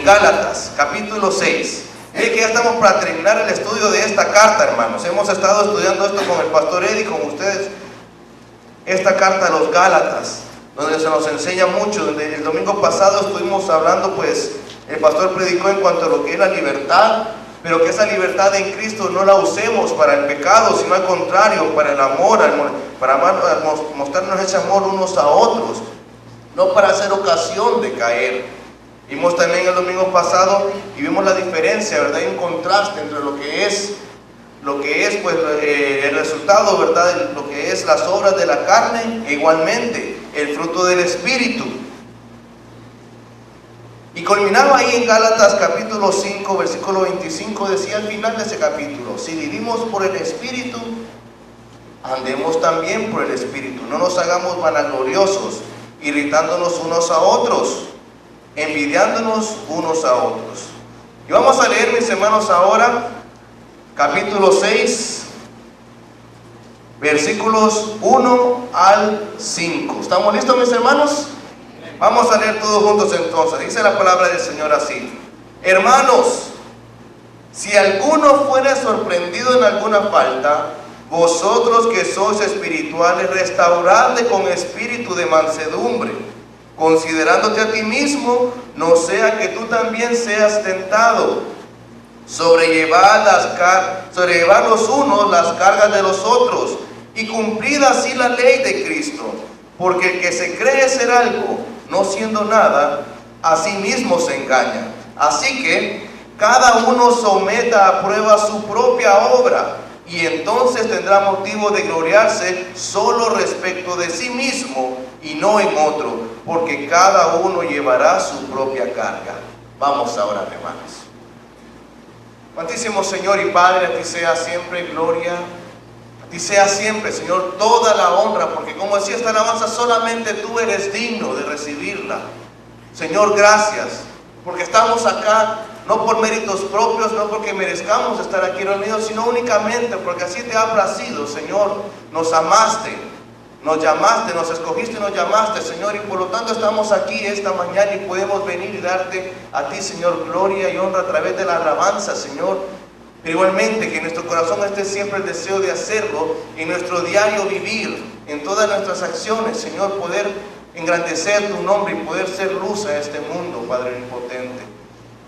Gálatas, capítulo 6. Que ya estamos para terminar el estudio de esta carta, hermanos. Hemos estado estudiando esto con el pastor Eddie, con ustedes, esta carta a los Gálatas, donde se nos enseña mucho. Donde el domingo pasado estuvimos hablando, pues el pastor predicó en cuanto a lo que es la libertad, pero que esa libertad en Cristo no la usemos para el pecado, sino al contrario, para el amor, para mostrarnos ese amor unos a otros, no para hacer ocasión de caer. Vimos también el domingo pasado y vimos la diferencia, ¿verdad? Hay un contraste entre lo que es pues el resultado, ¿verdad? De lo que es las obras de la carne e igualmente el fruto del Espíritu. Y culminaba ahí en Gálatas capítulo 5, versículo 25, decía al final de ese capítulo: si vivimos por el Espíritu, andemos también por el Espíritu. No nos hagamos vanagloriosos, irritándonos unos a otros, envidiándonos unos a otros. Y vamos a leer, mis hermanos, ahora capítulo 6, versículos 1 al 5. ¿Estamos listos, mis hermanos? Vamos a leer todos juntos entonces. Dice la palabra del Señor así: hermanos, si alguno fuera sorprendido en alguna falta, vosotros que sois espirituales, restauradle con espíritu de mansedumbre, considerándote a ti mismo, no sea que tú también seas tentado. Sobrellevad los unos las cargas de los otros, y cumplid así la ley de Cristo. Porque el que se cree ser algo, no siendo nada, a sí mismo se engaña. Así que cada uno someta a prueba su propia obra, y entonces tendrá motivo de gloriarse solo respecto de sí mismo y no en otro, porque cada uno llevará su propia carga. Vamos a orar, hermanos. Amantísimo Señor y Padre, a ti sea siempre gloria, a ti sea siempre, Señor, toda la honra, porque como decía esta alabanza, solamente tú eres digno de recibirla. Señor, gracias, porque estamos acá no por méritos propios, no porque merezcamos estar aquí reunidos, sino únicamente porque así te ha placido, Señor. Nos amaste, nos llamaste, nos escogiste y nos llamaste, Señor, y por lo tanto estamos aquí esta mañana y podemos venir y darte a ti, Señor, gloria y honra a través de la alabanza, Señor. Pero igualmente que en nuestro corazón esté siempre el deseo de hacerlo, en nuestro diario vivir, en todas nuestras acciones, Señor, poder engrandecer tu nombre y poder ser luz a este mundo, Padre omnipotente.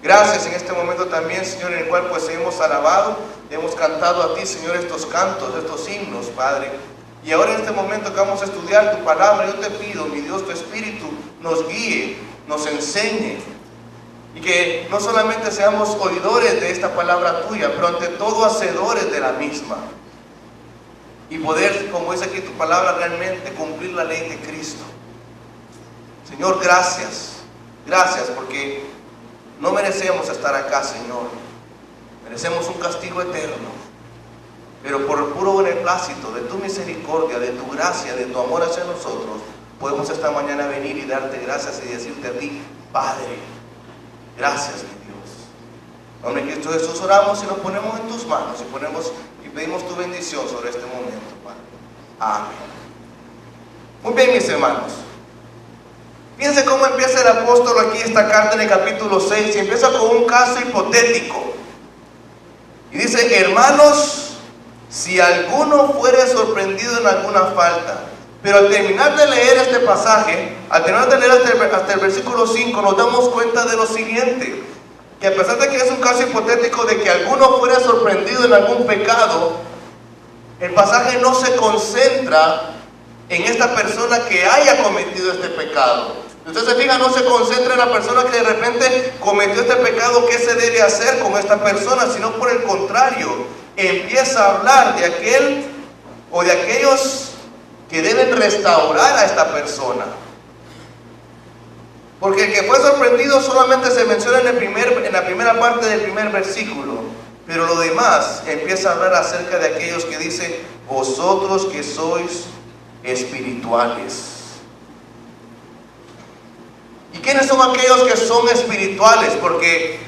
Gracias en este momento también, Señor, en el cual pues hemos alabado, hemos cantado a ti, Señor, estos cantos, estos himnos, Padre. Y ahora en este momento que vamos a estudiar tu palabra, yo te pido, mi Dios, tu Espíritu nos guíe, nos enseñe, y que no solamente seamos oidores de esta palabra tuya, pero ante todo hacedores de la misma, y poder, como dice aquí tu palabra, realmente cumplir la ley de Cristo. Señor, gracias, gracias, porque no merecemos estar acá, Señor, merecemos un castigo eterno, pero por el puro beneplácito de tu misericordia, de tu gracia, de tu amor hacia nosotros, podemos esta mañana venir y darte gracias y decirte a ti: Padre, gracias, mi Dios. En nombre de Cristo Jesús oramos y nos ponemos en tus manos y pedimos tu bendición sobre este momento, Padre. Amén. Muy bien, mis hermanos. Fíjense cómo empieza el apóstol aquí esta carta en el capítulo 6, y empieza con un caso hipotético. Y dice: hermanos, si alguno fuere sorprendido en alguna falta. Pero al terminar de leer este pasaje, al terminar de leer hasta el versículo 5, nos damos cuenta de lo siguiente: que a pesar de que es un caso hipotético de que alguno fuera sorprendido en algún pecado, el pasaje no se concentra en esta persona que haya cometido este pecado. Usted se fija, no se concentra en la persona que de repente cometió este pecado, qué se debe hacer con esta persona, sino por el contrario, empieza a hablar de aquel o de aquellos que deben restaurar a esta persona. Porque el que fue sorprendido solamente se menciona en la primera parte del primer versículo, pero lo demás empieza a hablar acerca de aquellos que dice: vosotros que sois espirituales. ¿Y quiénes son aquellos que son espirituales? Porque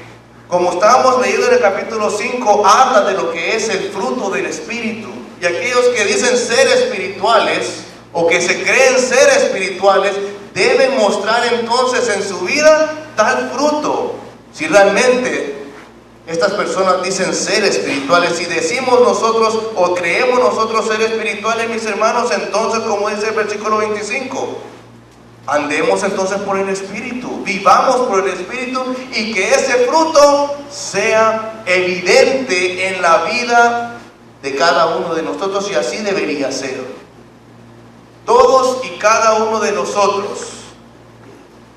como estábamos leyendo en el capítulo 5, habla de lo que es el fruto del Espíritu. Y aquellos que dicen ser espirituales o que se creen ser espirituales deben mostrar entonces en su vida tal fruto Si realmente estas personas dicen ser espirituales, si decimos nosotros o creemos nosotros ser espirituales, mis hermanos, entonces, como dice el versículo 25, andemos entonces por el Espíritu, vivamos por el Espíritu, y que ese fruto sea evidente en la vida de cada uno de nosotros, y así debería ser. Todos y cada uno de nosotros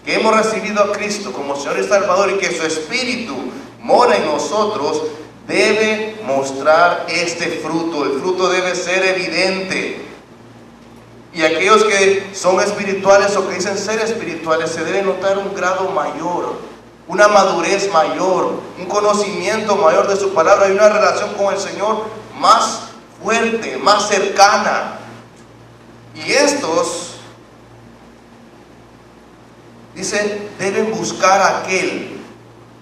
que hemos recibido a Cristo como Señor y Salvador, y que su Espíritu mora en nosotros, debe mostrar este fruto. El fruto debe ser evidente. Y aquellos que son espirituales o que dicen ser espirituales, se debe notar un grado mayor, una madurez mayor, un conocimiento mayor de su palabra y una relación con el Señor más fuerte, más cercana. Y estos, dice, deben buscar a aquel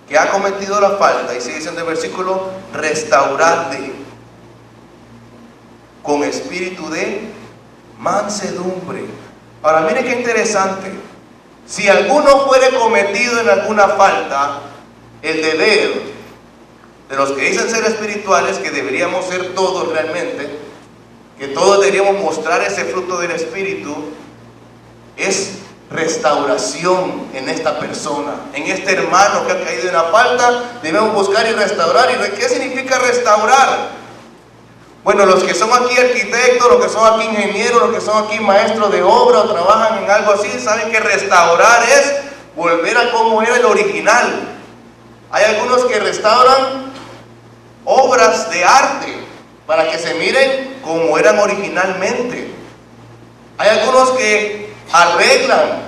que ha cometido la falta, y sigue diciendo el versículo, restauradle con espíritu de mansedumbre. Ahora mire qué interesante. Si alguno fuere cometido en alguna falta, el deber de los que dicen ser espirituales, que deberíamos ser todos realmente, que todos deberíamos mostrar ese fruto del Espíritu, es restauración en esta persona, en este hermano que ha caído en la falta. Debemos buscar y restaurar. ¿Y qué significa restaurar? Bueno, los que son aquí arquitectos, los que son aquí ingenieros, los que son aquí maestros de obra o trabajan en algo así, saben que restaurar es volver a como era el original. Hay algunos que restauran obras de arte para que se miren como eran originalmente. Hay algunos que arreglan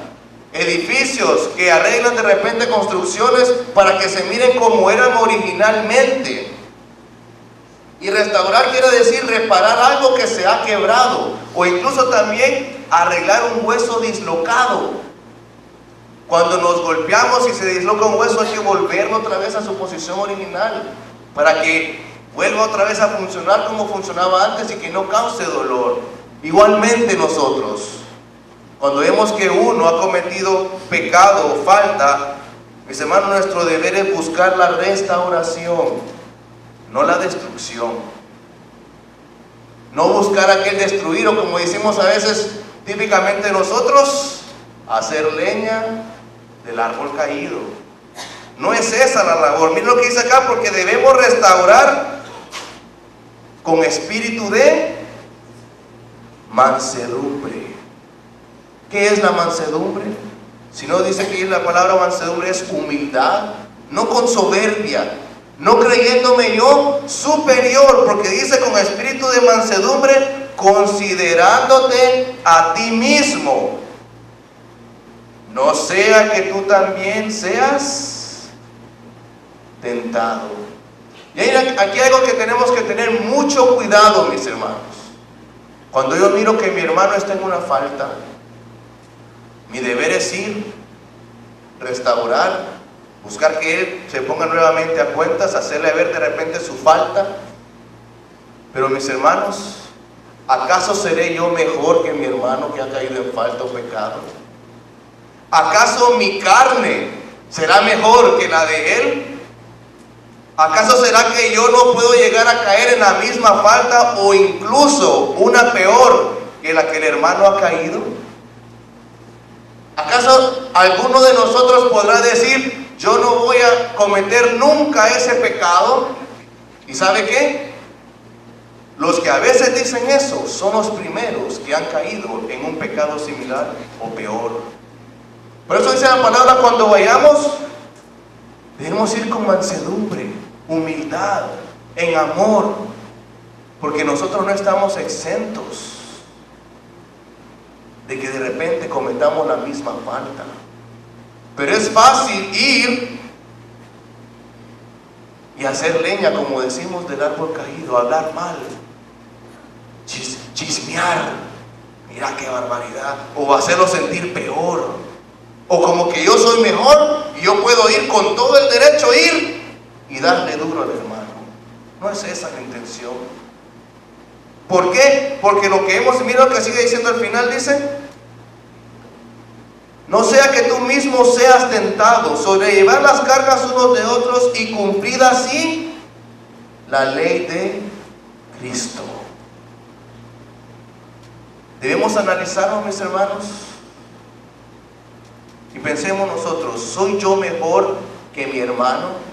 edificios, que arreglan de repente construcciones para que se miren como eran originalmente. Y restaurar quiere decir reparar algo que se ha quebrado, o incluso también arreglar un hueso dislocado. Cuando nos golpeamos y se disloca un hueso, hay que volverlo otra vez a su posición original para que vuelva otra vez a funcionar como funcionaba antes y que no cause dolor. Igualmente nosotros, cuando vemos que uno ha cometido pecado o falta, mis hermanos, nuestro deber es buscar la restauración, no la destrucción. No buscar aquel destruir, o como decimos a veces típicamente nosotros, hacer leña del árbol caído. No es esa la labor. Miren lo que dice acá, porque debemos restaurar con espíritu de mansedumbre. ¿Qué es la mansedumbre? Si no, dice que la palabra mansedumbre es humildad, no con soberbia, no creyéndome yo superior, porque dice con espíritu de mansedumbre, considerándote a ti mismo, no sea que tú también seas tentado. Y aquí hay algo que tenemos que tener mucho cuidado, mis hermanos. Cuando yo miro que mi hermano está en una falta, mi deber es ir, restaurar, buscar que él se ponga nuevamente a cuentas, hacerle ver de repente su falta. Pero mis hermanos, ¿acaso seré yo mejor que mi hermano que ha caído en falta o pecado? ¿Acaso mi carne será mejor que la de él? ¿Acaso será que yo no puedo llegar a caer en la misma falta o incluso una peor que la que el hermano ha caído? ¿Acaso alguno de nosotros podrá decir, yo no voy a cometer nunca ese pecado? ¿Y sabe qué? Los que a veces dicen eso son los primeros que han caído en un pecado similar o peor. Por eso dice la palabra, cuando vayamos, debemos ir con mansedumbre, humildad, en amor, porque nosotros no estamos exentos de que de repente cometamos la misma falta. Pero es fácil ir y hacer leña, como decimos, del árbol caído, hablar mal, chismear, mira qué barbaridad, o hacerlo sentir peor, o como que yo soy mejor y yo puedo ir con todo el derecho a ir y darle duro al hermano. No es esa la intención. ¿Por qué? Porque lo que hemos, mira lo que sigue diciendo al final, dice, No sea que tú mismo seas tentado, sobrellevar las cargas unos de otros y cumplir así la ley de Cristo. Debemos analizarnos, mis hermanos, y pensemos nosotros, ¿soy yo mejor que mi hermano?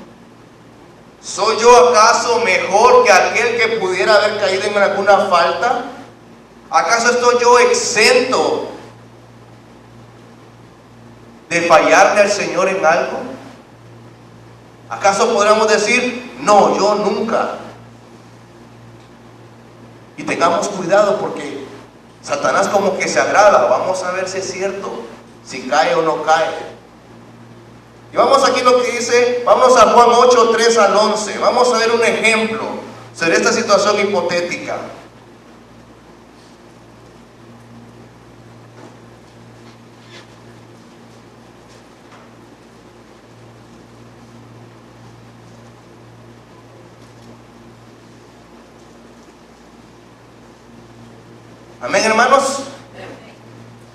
¿Soy yo acaso mejor que aquel que pudiera haber caído en alguna falta? ¿Acaso estoy yo exento de fallarle al Señor en algo? ¿Acaso podríamos decir, no, yo nunca? Y tengamos cuidado porque Satanás como que se agrada. Vamos a ver si es cierto, si cae o no cae. Y vamos aquí lo que dice, vamos a Juan 8, 3 al 11. Vamos a ver un ejemplo sobre esta situación hipotética. Amén, hermanos.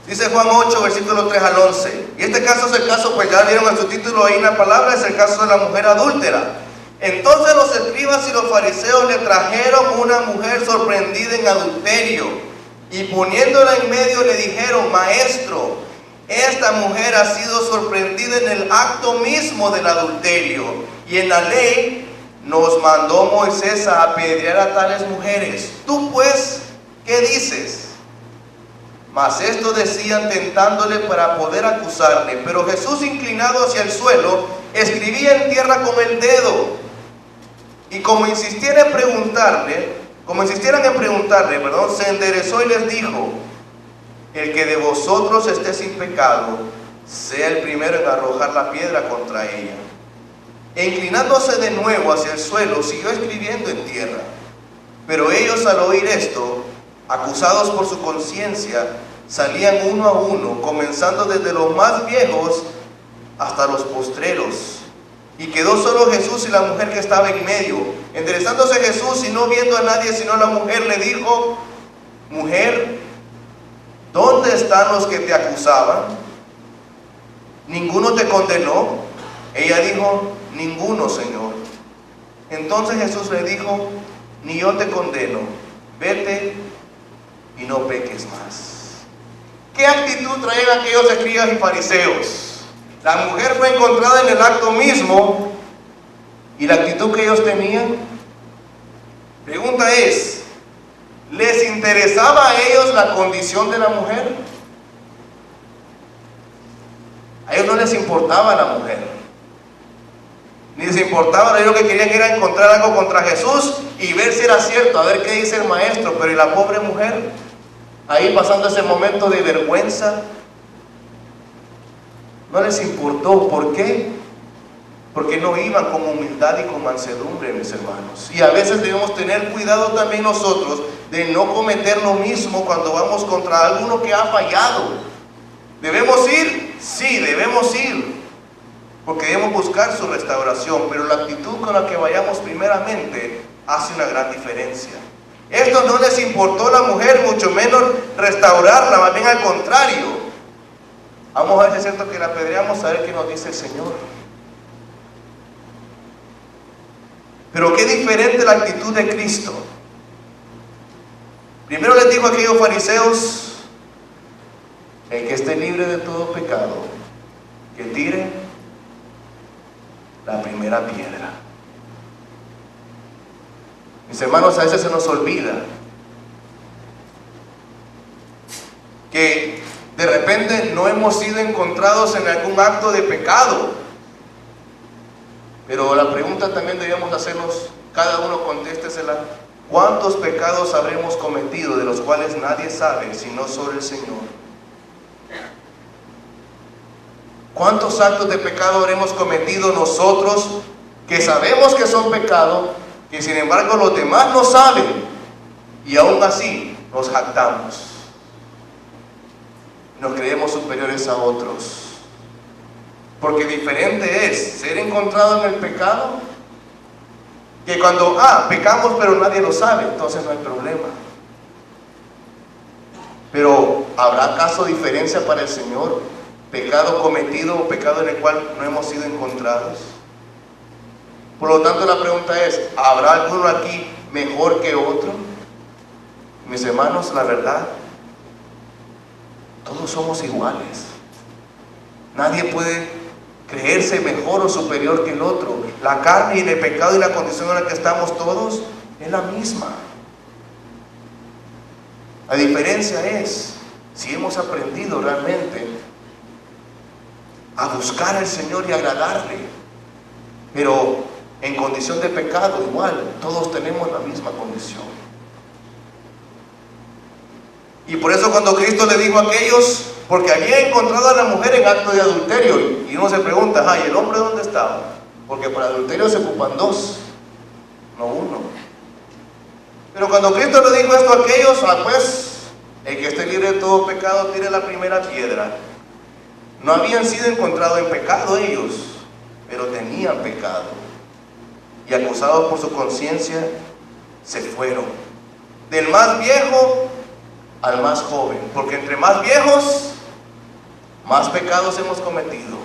Dice Juan 8, versículo 3 al 11. Y este caso es el caso, pues ya vieron en su título ahí una palabra, es el caso de la mujer adúltera. Entonces los escribas y los fariseos le trajeron una mujer sorprendida en adulterio, y poniéndola en medio le dijeron, Maestro, esta mujer ha sido sorprendida en el acto mismo del adulterio, y en la ley nos mandó Moisés a apedrear a tales mujeres. Tú pues, ¿qué dices? Mas esto decían tentándole para poder acusarle. Pero Jesús, inclinado hacia el suelo, escribía en tierra con el dedo. Y como insistieran en preguntarle, se enderezó y les dijo, el que de vosotros esté sin pecado, sea el primero en arrojar la piedra contra ella. E inclinándose de nuevo hacia el suelo, siguió escribiendo en tierra. Pero ellos, al oír esto, acusados por su conciencia, salían uno a uno, comenzando desde los más viejos hasta los postreros. Y quedó solo Jesús y la mujer que estaba en medio. Enderezándose Jesús y no viendo a nadie sino a la mujer, le dijo, Mujer, ¿dónde están los que te acusaban? ¿Ninguno te condenó? Ella dijo, ninguno, Señor. Entonces Jesús le dijo, ni yo te condeno, vete y no peques más. ¿Qué actitud traían aquellos escribas y fariseos? La mujer fue encontrada en el acto mismo, y la actitud que ellos tenían, pregunta es, ¿les interesaba a ellos la condición de la mujer? A ellos no les importaba la mujer, ni les importaba. Ellos lo que querían era encontrar algo contra Jesús y ver si era cierto, a ver qué dice el maestro. Pero ¿y la pobre mujer? Ahí pasando ese momento de vergüenza, no les importó. ¿Por qué? Porque no iban con humildad y con mansedumbre, mis hermanos. Y a veces debemos tener cuidado también nosotros de no cometer lo mismo cuando vamos contra alguno que ha fallado. ¿Debemos ir? Sí, debemos ir, porque debemos buscar su restauración, pero la actitud con la que vayamos primeramente hace una gran diferencia. Esto no les importó a la mujer, mucho menos restaurarla, más bien al contrario. Vamos a ver si es cierto que la apedreamos, a ver qué nos dice el Señor. Pero qué diferente la actitud de Cristo. Primero les dijo a aquellos fariseos, el que esté libre de todo pecado, que tire la primera piedra. Mis hermanos, a veces se nos olvida que de repente no hemos sido encontrados en algún acto de pecado. Pero la pregunta también debemos hacernos, cada uno contéstesela, ¿cuántos pecados habremos cometido de los cuales nadie sabe sino solo el Señor? ¿Cuántos actos de pecado habremos cometido nosotros que sabemos que son pecado, que sin embargo los demás no saben, y aún así nos jactamos, nos creemos superiores a otros? Porque diferente es ser encontrado en el pecado que cuando pecamos pero nadie lo sabe, entonces no hay problema. Pero ¿habrá acaso diferencia para el Señor? pecado cometido o pecado en el cual no hemos sido encontrados. Por lo tanto, la pregunta es, ¿habrá alguno aquí mejor que otro? Mis hermanos, la verdad, todos somos iguales. Nadie puede creerse mejor o superior que el otro. La carne y el pecado y la condición en la que estamos todos es la misma. La diferencia es si hemos aprendido realmente a buscar al Señor y agradarle. Pero en condición de pecado igual, todos tenemos la misma condición. Y por eso cuando Cristo le dijo a aquellos, porque había encontrado a la mujer en acto de adulterio, y uno se pregunta, ¿y el hombre dónde estaba? Porque por adulterio se ocupan dos, no uno. Pero cuando Cristo le dijo esto a aquellos, pues, el que esté libre de todo pecado tire la primera piedra. No habían sido encontrados en pecado ellos, pero tenían pecado. Y acusados por su conciencia, se fueron. Del más viejo al más joven, porque entre más viejos, más pecados hemos cometido.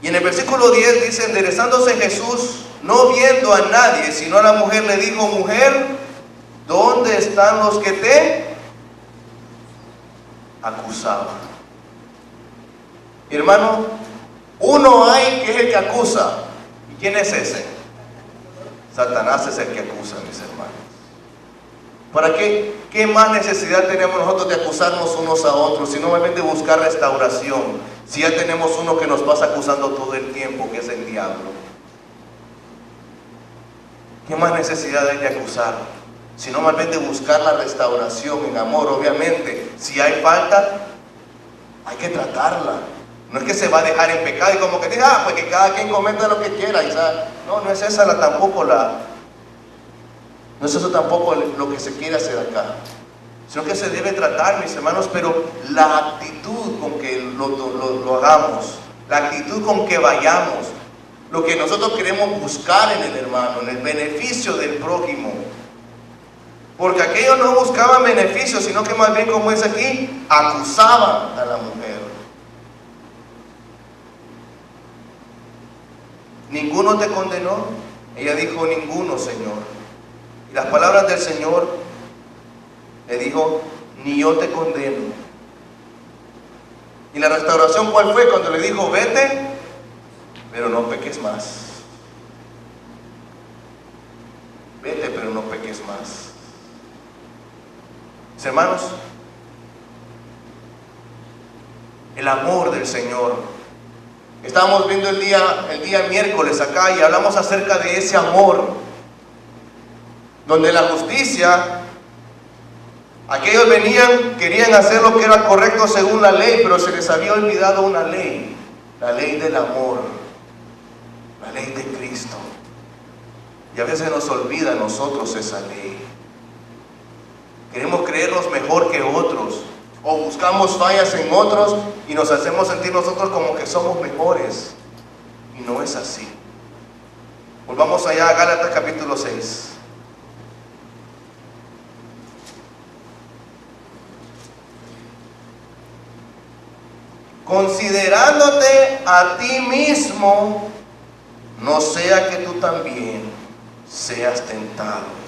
Y en el versículo 10 dice, enderezándose Jesús, no viendo a nadie, sino a la mujer, le dijo, mujer, ¿dónde están los que te acusaban? Hermano, uno hay que es el que acusa. ¿Y quién es ese? Satanás es el que acusa, mis hermanos. ¿Para qué? ¿Qué más necesidad tenemos nosotros de acusarnos unos a otros? Si no, realmente buscar restauración. Si ya tenemos uno que nos pasa acusando todo el tiempo, que es el diablo. ¿Qué más necesidad hay de acusar? Si no, más bien de buscar la restauración en amor. Obviamente, si hay falta, hay que tratarla. No es que se va a dejar en pecado y como que diga, pues que cada quien cometa lo que quiera. No es esa no es eso tampoco lo que se quiere hacer acá. Sino que se debe tratar, mis hermanos, pero la actitud con que lo hagamos, la actitud con que vayamos, lo que nosotros queremos buscar en el hermano, en el beneficio del prójimo. Porque aquellos no buscaban beneficio, sino que más bien, como es aquí, acusaban a la mujer. ¿Ninguno te condenó? Ella dijo, ninguno, Señor. Y las palabras del Señor le dijo, ni yo te condeno. ¿Y la restauración cuál fue? Cuando le dijo, vete, pero no peques más. Vete, pero no peques más. Mis hermanos, el amor del Señor. Estábamos viendo el día miércoles acá y hablamos acerca de ese amor, donde la justicia, aquellos querían hacer lo que era correcto según la ley, pero se les había olvidado una ley, la ley del amor, la ley de Cristo. Y a veces nos olvida a nosotros esa ley. Queremos creernos mejor que otros, o buscamos fallas en otros y nos hacemos sentir nosotros como que somos mejores. Y no es así. Volvamos allá a Gálatas capítulo 6. Considerándote a ti mismo, no sea que tú también seas tentado.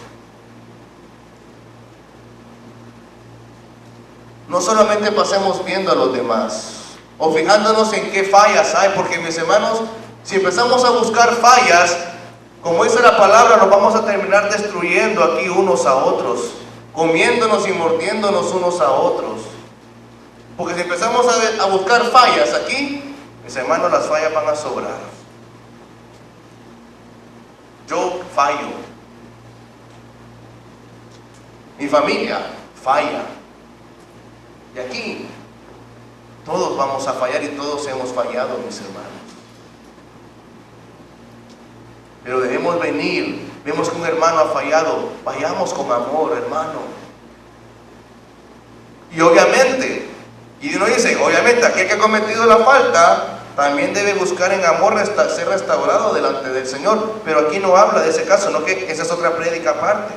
No solamente pasemos viendo a los demás o fijándonos en qué fallas hay, porque mis hermanos, si empezamos a buscar fallas, como dice la palabra, nos vamos a terminar destruyendo aquí unos a otros, comiéndonos y mordiéndonos unos a otros. Porque si empezamos a buscar fallas aquí, mis hermanos, las fallas van a sobrar. Yo fallo, mi familia falla. Y aquí todos vamos a fallar y todos hemos fallado, mis hermanos. Pero debemos venir, vemos que un hermano ha fallado, vayamos con amor, hermano. Y obviamente, y uno dice, obviamente aquel que ha cometido la falta también debe buscar en amor ser restaurado delante del Señor. Pero aquí no habla de ese caso, no, que esa es otra prédica aparte.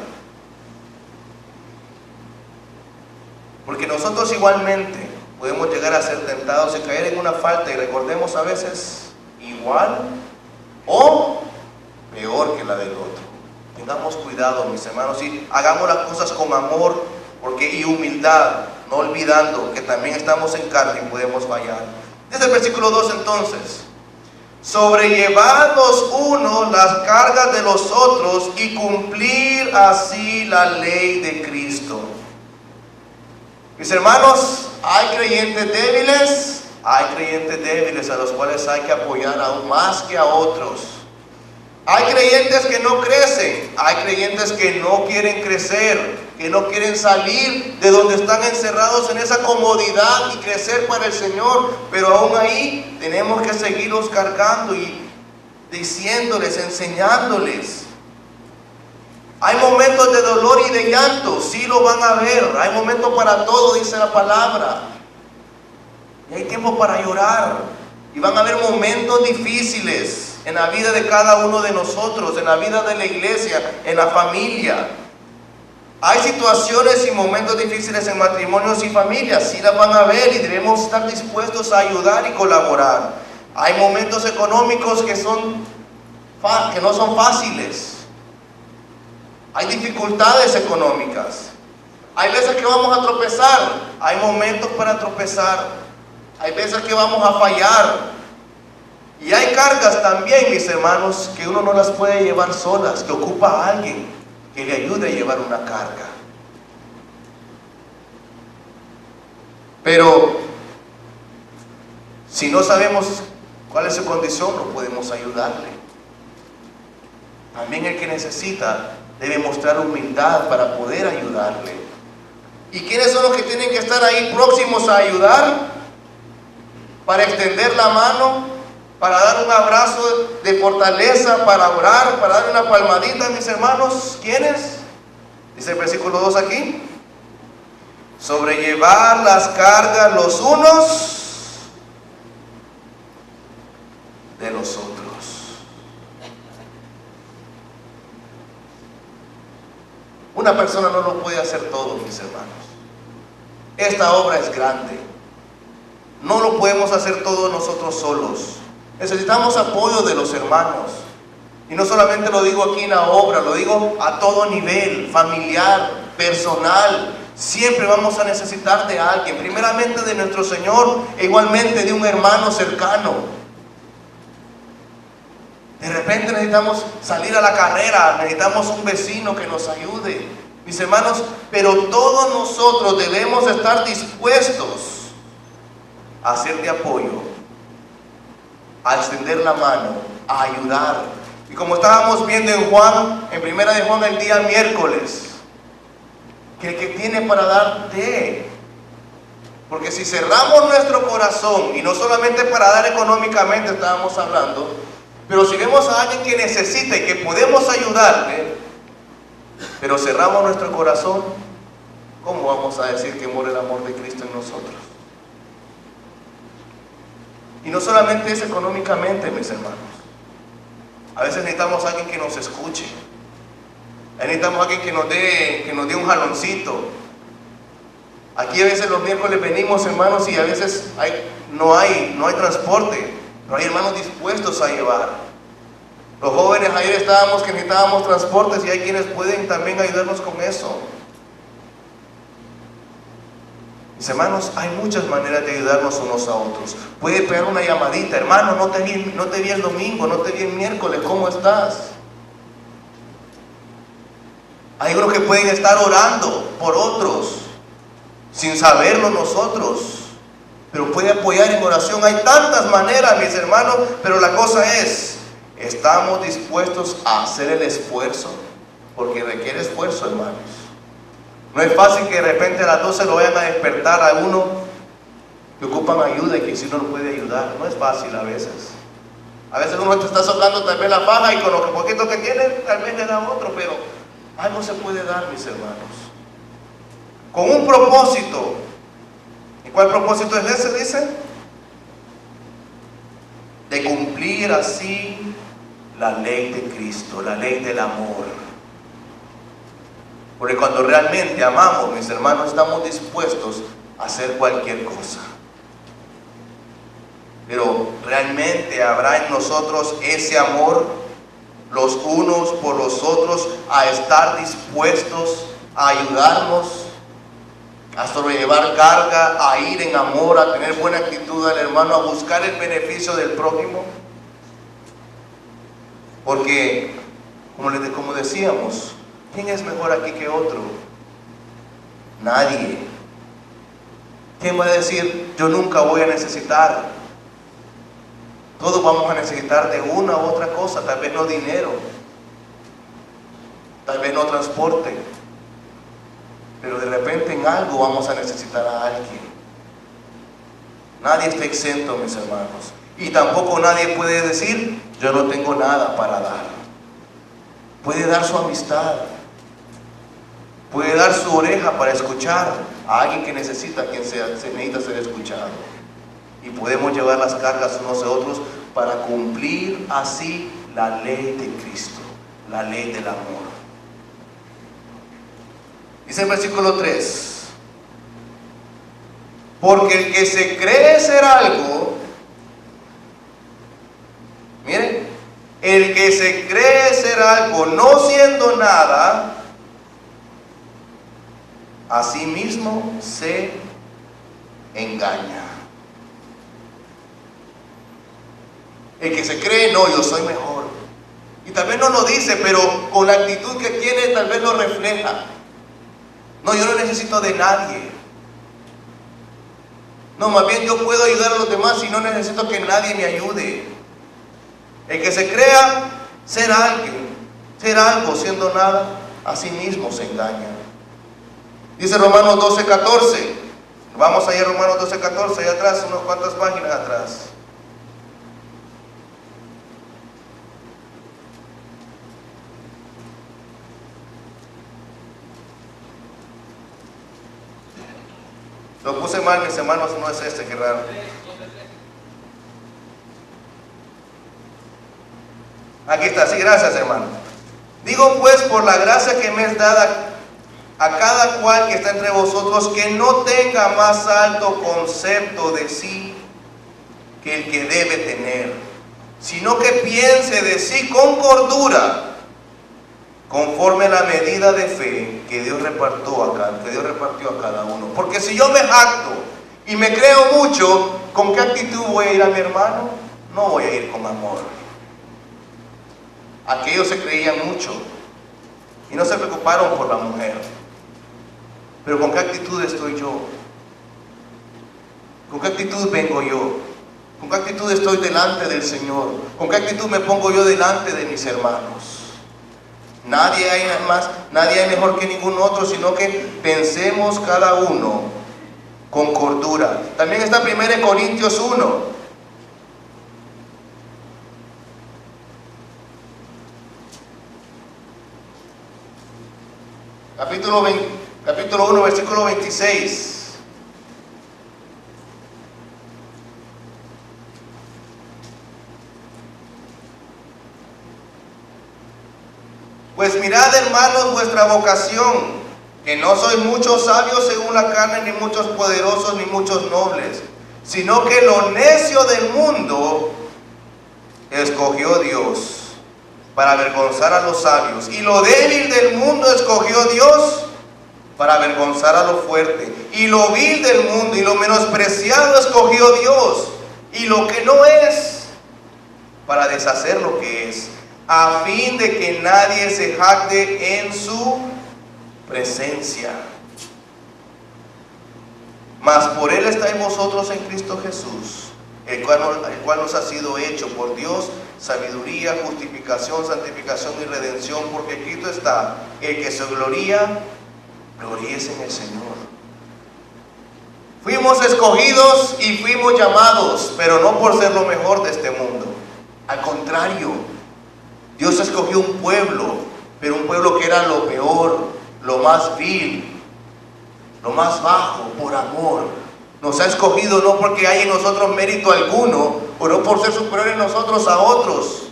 Porque nosotros igualmente podemos llegar a ser tentados y caer en una falta, y recordemos a veces igual o peor que la del otro. Tengamos cuidado, mis hermanos, y hagamos las cosas con amor y humildad, no olvidando que también estamos en carne y podemos fallar. Desde el versículo 2 entonces: sobrellevad los unos las cargas de los otros y cumplir así la ley de Cristo. Mis hermanos, hay creyentes débiles a los cuales hay que apoyar aún más que a otros. Hay creyentes que no crecen, hay creyentes que no quieren crecer, que no quieren salir de donde están encerrados en esa comodidad y crecer para el Señor, pero aún ahí tenemos que seguirlos cargando y diciéndoles, enseñándoles. Hay momentos de dolor y de llanto, sí lo van a ver. Hay momentos para todo, dice la palabra. Y hay tiempo para llorar. Y van a haber momentos difíciles en la vida de cada uno de nosotros, en la vida de la iglesia, en la familia. Hay situaciones y momentos difíciles en matrimonios y familias, sí las van a ver, y debemos estar dispuestos a ayudar y colaborar. Hay momentos económicos que no son fáciles. Hay dificultades económicas. Hay veces que vamos a tropezar. Hay momentos para tropezar. Hay veces que vamos a fallar. Y hay cargas también, mis hermanos, que uno no las puede llevar solas, que ocupa a alguien que le ayude a llevar una carga. Pero si no sabemos cuál es su condición, no podemos ayudarle. También el que necesita debe mostrar humildad para poder ayudarle. ¿Y quiénes son los que tienen que estar ahí próximos a ayudar? Para extender la mano, para dar un abrazo de fortaleza, para orar, para dar una palmadita, mis hermanos. ¿Quiénes? Dice el versículo 2 aquí: sobrellevar las cargas los unos de los otros. Una persona no lo puede hacer todo, mis hermanos. Esta obra es grande. No lo podemos hacer todo nosotros solos. Necesitamos apoyo de los hermanos. Y no solamente lo digo aquí en la obra, lo digo a todo nivel, familiar, personal. Siempre vamos a necesitar de alguien, primeramente de nuestro Señor e igualmente de un hermano cercano. De repente necesitamos salir a la carrera, necesitamos un vecino que nos ayude, mis hermanos, pero todos nosotros debemos estar dispuestos a ser de apoyo, a extender la mano, a ayudar. Y como estábamos viendo en Juan, en primera de Juan el día miércoles, que el que tiene para dar, dé. Porque si cerramos nuestro corazón, y no solamente para dar económicamente estábamos hablando, pero si vemos a alguien que necesita y que podemos ayudarle, pero cerramos nuestro corazón, ¿cómo vamos a decir que muere el amor de Cristo en nosotros? Y no solamente es económicamente, mis hermanos. A veces necesitamos a alguien que nos escuche. Necesitamos a alguien que nos dé un jaloncito. Aquí a veces los miércoles venimos, hermanos, y a veces no hay transporte. No hay hermanos dispuestos a llevar. Los jóvenes ayer estábamos que necesitábamos transportes y hay quienes pueden también ayudarnos con eso. Mis hermanos, hay muchas maneras de ayudarnos unos a otros. Puede pegar una llamadita: hermano, no te vi el domingo, no te vi el miércoles, ¿cómo estás? Hay unos que pueden estar orando por otros sin saberlo nosotros, pero puede apoyar en oración. Hay tantas maneras, mis hermanos, pero la cosa es, ¿estamos dispuestos a hacer el esfuerzo? Porque requiere esfuerzo, hermanos. No es fácil que de repente a las 12 lo vayan a despertar a uno que ocupan ayuda y que si no lo puede ayudar. No es fácil a veces. A veces uno te está socando tal vez la faja y con lo poquito que tiene tal vez le da otro, pero algo se puede dar, mis hermanos. Con un propósito. ¿Y cuál propósito es ese? Dice: de cumplir así la ley de Cristo, la ley del amor. Porque cuando realmente amamos, mis hermanos, estamos dispuestos a hacer cualquier cosa. Pero realmente habrá en nosotros ese amor, los unos por los otros, a estar dispuestos a ayudarnos, a sobrellevar carga, a ir en amor, a tener buena actitud al hermano, a buscar el beneficio del prójimo. Porque, como decíamos, ¿quién es mejor aquí que otro? Nadie. ¿Quién va a decir, yo nunca voy a necesitar? Todos vamos a necesitar de una u otra cosa, tal vez no dinero, tal vez no transporte, pero de repente en algo vamos a necesitar a alguien. Nadie está exento, mis hermanos, y tampoco nadie puede decir, yo no tengo nada para dar. Puede dar su amistad, puede dar su oreja para escuchar a alguien que necesita, quien se necesita ser escuchado. Y podemos llevar las cargas unos a otros para cumplir así la ley de Cristo, la ley del amor. Dice el versículo 3: porque el que se cree ser algo, miren, el que se cree ser algo no siendo nada, a sí mismo se engaña. El que se cree, no, yo soy mejor. Y tal vez no lo dice, pero con la actitud que tiene tal vez lo refleja. No, yo no necesito de nadie. No, más bien yo puedo ayudar a los demás y no necesito que nadie me ayude. El que se crea ser alguien, ser algo siendo nada, a sí mismo se engaña. Dice Romanos 12:14. Vamos allá a Romanos 12:14, allá atrás, unas cuantas páginas atrás. Lo puse mal, mis hermanos, no es este, qué raro. Aquí está, sí, gracias, hermano. Digo pues, por la gracia que me es dada a cada cual que está entre vosotros, que no tenga más alto concepto de sí que el que debe tener, sino que piense de sí con cordura, conforme a la medida de fe que Dios repartió a cada uno. Porque si yo me jacto y me creo mucho, ¿con qué actitud voy a ir a mi hermano? No voy a ir con amor. Aquellos se creían mucho y no se preocuparon por la mujer. Pero ¿con qué actitud estoy yo? ¿Con qué actitud vengo yo? ¿Con qué actitud estoy delante del Señor? ¿Con qué actitud me pongo yo delante de mis hermanos? Nadie hay mejor que ningún otro, sino que pensemos cada uno con cordura. También está 1 Corintios 1. Capítulo 1, versículo 26. Pues mirad, hermanos, vuestra vocación, que no sois muchos sabios según la carne, ni muchos poderosos, ni muchos nobles, sino que lo necio del mundo escogió Dios para avergonzar a los sabios, y lo débil del mundo escogió Dios para avergonzar a lo fuerte, y lo vil del mundo y lo menospreciado escogió Dios, y lo que no es, para deshacer lo que es, a fin de que nadie se jacte en su presencia. Mas por Él estáis vosotros en Cristo Jesús, el cual nos ha sido hecho por Dios sabiduría, justificación, santificación y redención, porque escrito está: el que se gloría, gloríese en el Señor. Fuimos escogidos y fuimos llamados, pero no por ser lo mejor de este mundo. Al contrario, Dios escogió un pueblo, pero un pueblo que era lo peor, lo más vil, lo más bajo, por amor. Nos ha escogido no porque hay en nosotros mérito alguno, o no por ser superiores nosotros a otros,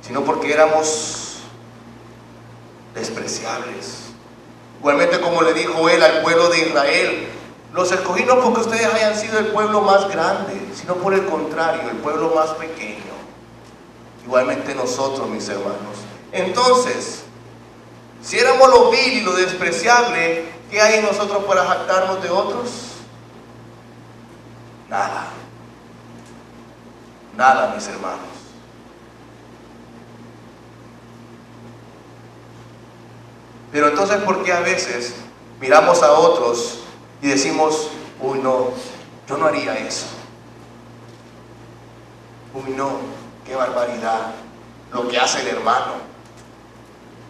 sino porque éramos despreciables. Igualmente como le dijo él al pueblo de Israel: los escogí no porque ustedes hayan sido el pueblo más grande, sino por el contrario, el pueblo más pequeño. Igualmente nosotros, mis hermanos. Entonces, si éramos lo vil y lo despreciable, ¿qué hay en nosotros para jactarnos de otros? Nada. Nada, mis hermanos. Pero entonces, ¿por qué a veces miramos a otros y decimos: uy, no, yo no haría eso? Uy, no, qué barbaridad lo que hace el hermano.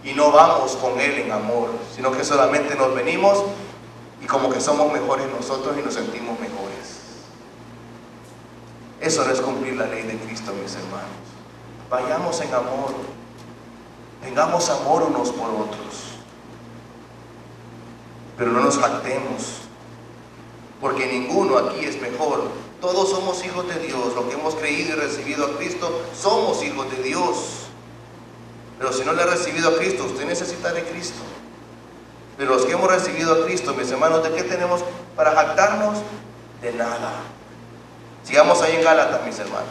Y no vamos con él en amor, sino que solamente nos venimos y como que somos mejores nosotros y nos sentimos mejores. Eso no es cumplir la ley de Cristo, mis hermanos. Vayamos en amor, tengamos amor unos por otros, pero no nos jactemos, porque ninguno aquí es mejor. Todos somos hijos de Dios. Los que hemos creído y recibido a Cristo somos hijos de Dios. Pero si no le ha recibido a Cristo, usted necesita de Cristo. Pero los que hemos recibido a Cristo, mis hermanos, ¿de qué tenemos para jactarnos? De nada. Sigamos ahí en Gálatas, mis hermanos.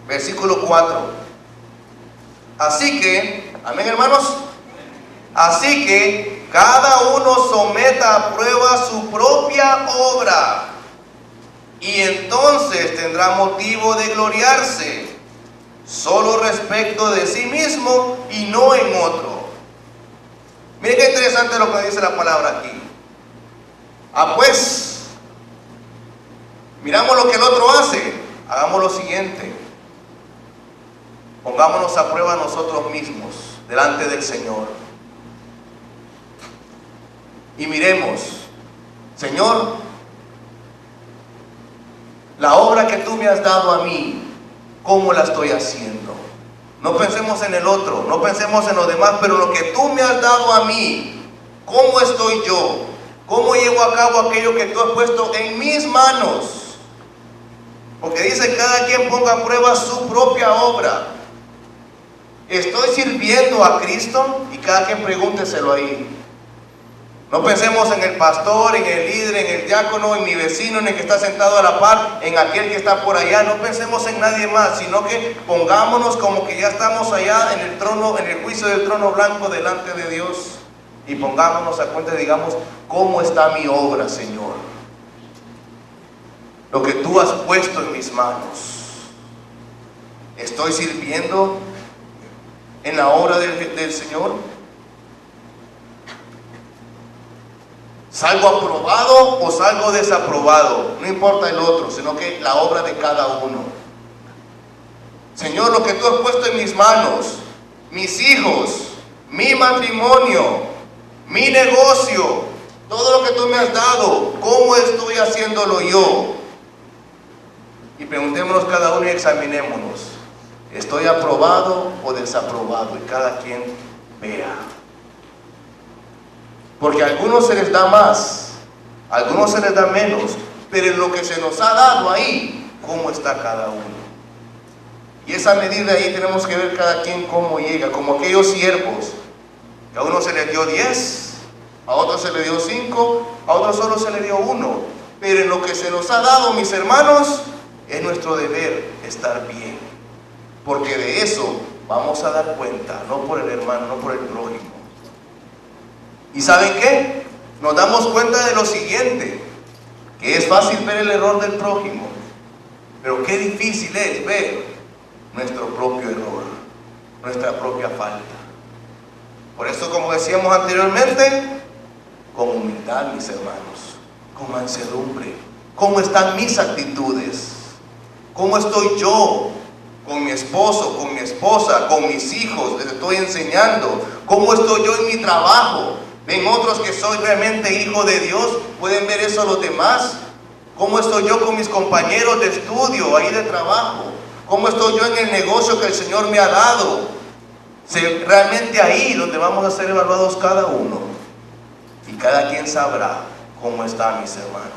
Versículo 4. Así que, amén, hermanos. Así que cada uno someta a prueba su propia obra, y entonces tendrá motivo de gloriarse, solo respecto de sí mismo y no en otro. Miren qué interesante lo que dice la palabra aquí. Pues, miramos lo que el otro hace. Hagamos lo siguiente: pongámonos a prueba nosotros mismos delante del Señor. Y miremos: Señor, la obra que tú me has dado a mí, ¿cómo la estoy haciendo? No pensemos en el otro, no pensemos en los demás, pero lo que tú me has dado a mí, ¿cómo estoy yo? ¿Cómo llevo a cabo aquello que tú has puesto en mis manos? Porque dice: cada quien ponga a prueba su propia obra. ¿Estoy sirviendo a Cristo? Y cada quien pregúnteselo ahí. No pensemos en el pastor, en el líder, en el diácono, en mi vecino, en el que está sentado a la par, en aquel que está por allá. No pensemos en nadie más, sino que pongámonos como que ya estamos allá en el trono, en el juicio del trono blanco delante de Dios. Y pongámonos a cuenta y digamos: ¿cómo está mi obra, Señor? Lo que tú has puesto en mis manos, ¿estoy sirviendo en la obra del Señor? ¿Salgo aprobado o salgo desaprobado? No importa el otro, sino que la obra de cada uno. Señor, lo que tú has puesto en mis manos, mis hijos, mi matrimonio, mi negocio, todo lo que tú me has dado, ¿cómo estoy haciéndolo yo? Y preguntémonos cada uno y examinémonos: ¿estoy aprobado o desaprobado? Y cada quien vea. Porque a algunos se les da más, a algunos se les da menos, pero en lo que se nos ha dado ahí, ¿cómo está cada uno? Y esa medida ahí tenemos que ver cada quien cómo llega, como aquellos siervos, que a uno se le dio 10, a otro se le dio 5, a otro solo se le dio 1. Pero en lo que se nos ha dado, mis hermanos, es nuestro deber estar bien, porque de eso vamos a dar cuenta, no por el hermano, no por el prójimo. ¿Y saben qué? Nos damos cuenta de lo siguiente: que es fácil ver el error del prójimo, pero qué difícil es ver nuestro propio error, nuestra propia falta. Por eso, como decíamos anteriormente, con humildad, mis hermanos, con mansedumbre. ¿Cómo están mis actitudes? ¿Cómo estoy yo con mi esposo, con mi esposa, con mis hijos? Les estoy enseñando. ¿Cómo estoy yo en mi trabajo? ¿Ven otros que soy realmente hijo de Dios? ¿Pueden ver eso los demás? ¿Cómo estoy yo con mis compañeros de estudio, ahí de trabajo? ¿Cómo estoy yo en el negocio que el Señor me ha dado? Realmente ahí donde vamos a ser evaluados cada uno. Y cada quien sabrá como está, mis hermanos.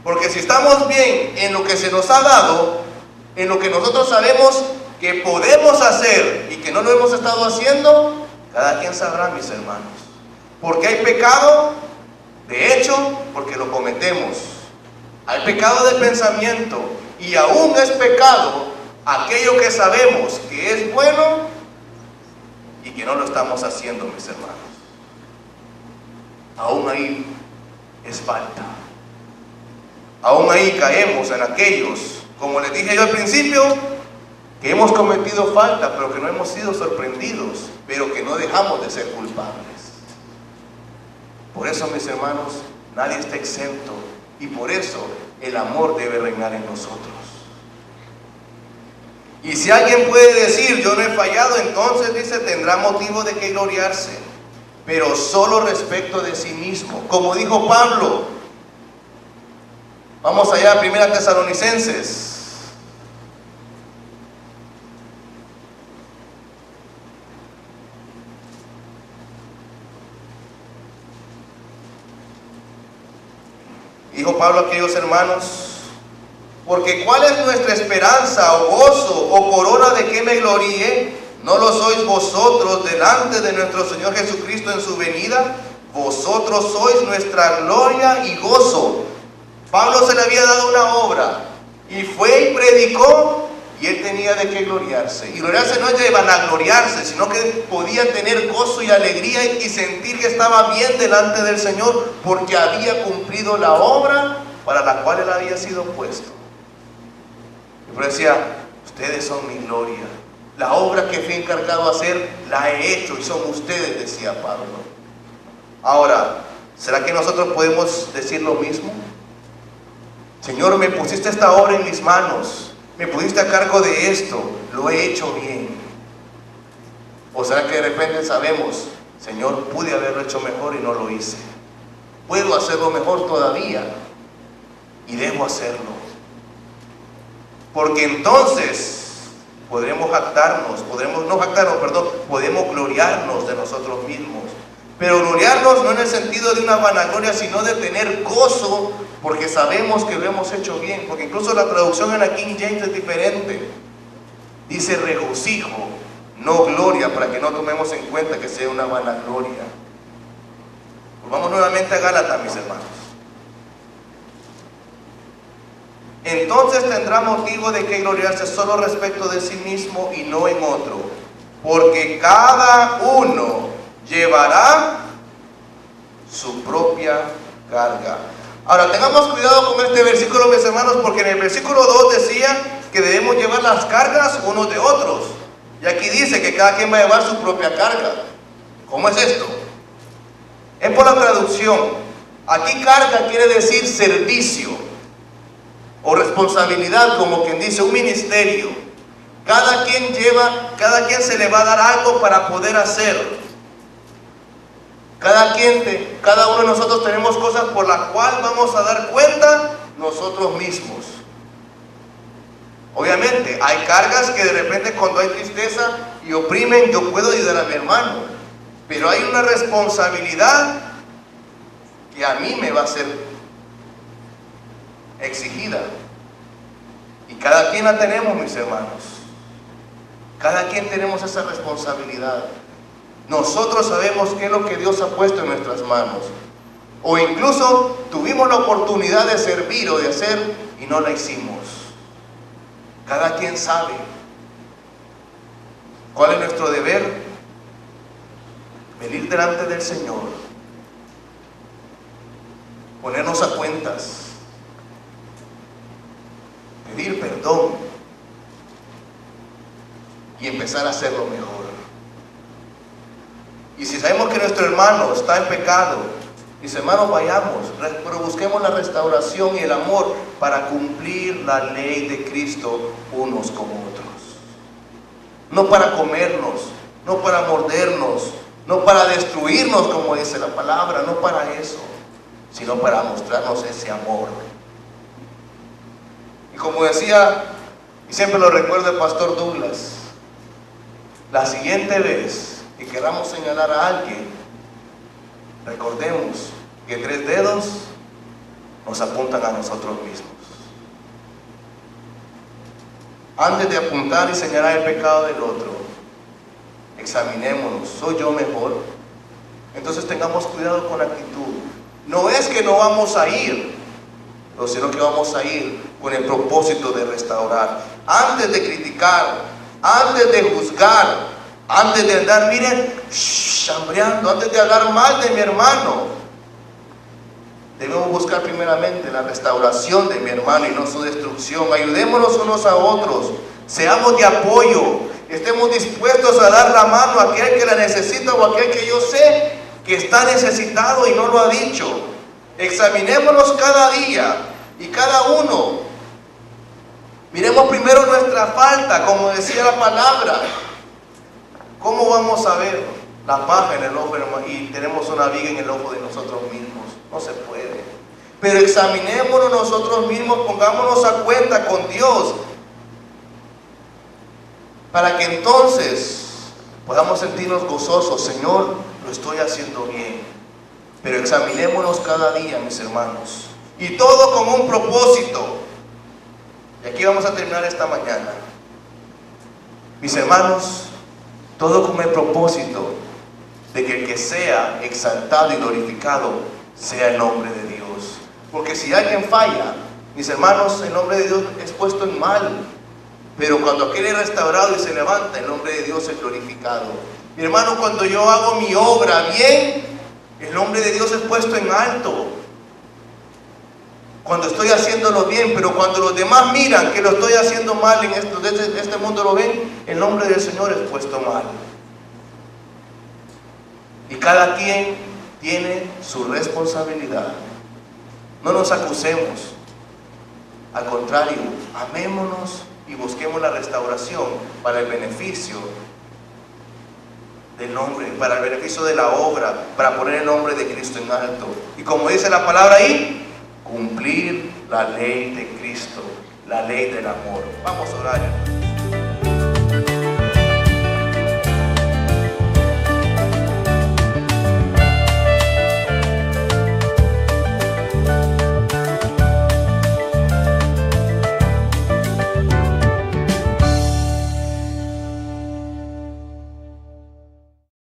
Porque si estamos bien en lo que se nos ha dado, en lo que nosotros sabemos que podemos hacer y que no lo hemos estado haciendo, cada quien sabrá, mis hermanos. Porque hay pecado, de hecho, porque lo cometemos. Hay pecado de pensamiento, y aún es pecado aquello que sabemos que es bueno y que no lo estamos haciendo, mis hermanos. Aún ahí es falta. Aún ahí caemos en aquellos, como les dije yo al principio, que hemos cometido falta, pero que no hemos sido sorprendidos, pero que no dejamos de ser culpables. Por eso, mis hermanos, nadie está exento, y por eso el amor debe reinar en nosotros. Y si alguien puede decir, yo no he fallado, entonces dice, tendrá motivo de que gloriarse, pero solo respecto de sí mismo. Como dijo Pablo, vamos allá a 1 Tesalonicenses. Dijo Pablo a aquellos hermanos, porque ¿cuál es nuestra esperanza o gozo o corona de que me gloríe? ¿No lo sois vosotros delante de nuestro Señor Jesucristo en su venida? Vosotros sois nuestra gloria y gozo. Pablo se le había dado una obra y fue y predicó, y él tenía de qué gloriarse. Y gloriarse no es de vanagloriarse, sino que podía tener gozo y alegría y sentir que estaba bien delante del Señor, porque había cumplido la obra para la cual él había sido puesto. Y por eso decía, ustedes son mi gloria. La obra que fui encargado de hacer, la he hecho, y son ustedes, decía Pablo. Ahora, ¿será que nosotros podemos decir lo mismo? Señor, me pusiste esta obra en mis manos, me pusiste a cargo de esto, lo he hecho bien. ¿O será que de repente sabemos, Señor, pude haberlo hecho mejor y no lo hice? Puedo hacerlo mejor todavía y debo hacerlo. Porque entonces podremos podemos gloriarnos de nosotros mismos. Pero gloriarnos no en el sentido de una vanagloria, sino de tener gozo, porque sabemos que lo hemos hecho bien. Porque incluso la traducción en la King James es diferente. Dice regocijo, no gloria, para que no tomemos en cuenta que sea una vanagloria. Pues vamos nuevamente a Gálatas, mis hermanos. Entonces tendrá motivo de que gloriarse solo respecto de sí mismo y no en otro, porque cada uno llevará su propia carga. Ahora tengamos cuidado con este versículo, mis hermanos, porque en el versículo 2 decía que debemos llevar las cargas unos de otros, y aquí dice que cada quien va a llevar su propia carga. ¿Cómo es esto? Es por la traducción. Aquí carga quiere decir servicio o responsabilidad, como quien dice un ministerio. Cada quien se le va a dar algo para poder hacer. Cada uno de nosotros tenemos cosas por las cuales vamos a dar cuenta nosotros mismos. Obviamente hay cargas que de repente cuando hay tristeza y oprimen, yo puedo ayudar a mi hermano, pero hay una responsabilidad que a mí me va a ser exigida, y cada quien la tenemos, mis hermanos. Cada quien tenemos esa responsabilidad. Nosotros sabemos qué es lo que Dios ha puesto en nuestras manos, o incluso tuvimos la oportunidad de servir o de hacer y no la hicimos. Cada quien sabe cuál es nuestro deber. Venir delante del Señor, ponernos a cuentas, pedir perdón y empezar a hacerlo mejor. Y si sabemos que nuestro hermano está en pecado, mis hermanos, vayamos, pero busquemos la restauración y el amor para cumplir la ley de Cristo unos como otros. No para comernos, no para mordernos, no para destruirnos, como dice la palabra, no para eso, sino para mostrarnos ese amor. Y como decía, y siempre lo recuerda el pastor Douglas, la siguiente vez que queramos señalar a alguien, recordemos que 3 dedos nos apuntan a nosotros mismos. Antes de apuntar y señalar el pecado del otro, examinémonos. ¿Soy yo mejor? Entonces tengamos cuidado con la actitud. No es que no vamos a ir, sino que vamos a ir con el propósito de restaurar. Antes de criticar, antes de juzgar, antes de andar, miren, chambreando, antes de hablar mal de mi hermano, debemos buscar primeramente la restauración de mi hermano y no su destrucción. Ayudémonos unos a otros, seamos de apoyo, estemos dispuestos a dar la mano a aquel que la necesita o a aquel que yo sé que está necesitado y no lo ha dicho. Examinémonos cada día y cada uno. Miremos primero nuestra falta, como decía la palabra. ¿Cómo vamos a ver la paja en el ojo y tenemos una viga en el ojo de nosotros mismos? No se puede. Pero examinémonos nosotros mismos, pongámonos a cuenta con Dios, para que entonces podamos sentirnos gozosos. Señor, lo estoy haciendo bien. Pero examinémonos cada día, mis hermanos, y todo con un propósito. Y aquí vamos a terminar esta mañana, mis hermanos, todo con el propósito de que el que sea exaltado y glorificado sea el nombre de Dios. Porque si alguien falla, mis hermanos, el nombre de Dios es puesto en mal. Pero cuando aquel es restaurado y se levanta, el nombre de Dios es glorificado. Mi hermano, cuando yo hago mi obra bien, el nombre de Dios es puesto en alto. Cuando estoy haciéndolo bien, pero cuando los demás miran que lo estoy haciendo mal, en este mundo lo ven, el nombre del Señor es puesto mal. Y cada quien tiene su responsabilidad. No nos acusemos. Al contrario, amémonos y busquemos la restauración para el beneficio del nombre, para el beneficio de la obra, para poner el nombre de Cristo en alto. Y como dice la palabra ahí, cumplir la ley de Cristo, la ley del amor. Vamos a orar.